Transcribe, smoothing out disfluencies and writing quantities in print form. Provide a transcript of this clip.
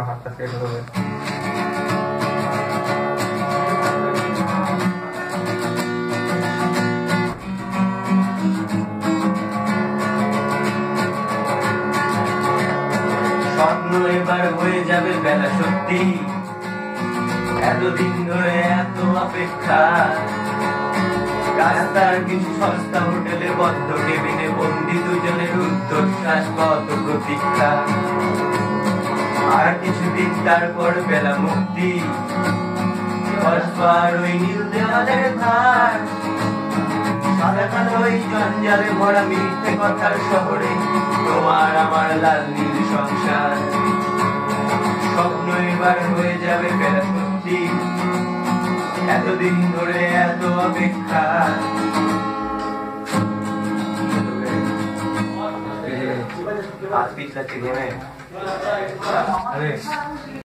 হাতটা সেট হবে। স্বপ্ন এবার হয়ে যাবে বেলা সত্যি, এতদিন ধরে এত অপেক্ষা। রাস্তার কিছু সস্তা হোটেলে বদ্ধ কেবিনে বন্দি দুজনের উদ্ধশ্বাস, কত প্রতীক্ষা। আর কিছুদিন তারপর বেলা মুক্তি, পরস্পর ওই নীল দেওয়ালের ধার, সাদা কালো ওই জঞ্জালে ভরা মিথ্যে কথার শহরে তোমার আমার লাল নীল সংসার। স্বপ্ন এবার হয়ে যাবে বেলা সত্যি, এতদিন ধরে এত অপেক্ষা। হাত পিছলাচ্ছে ঘেমে।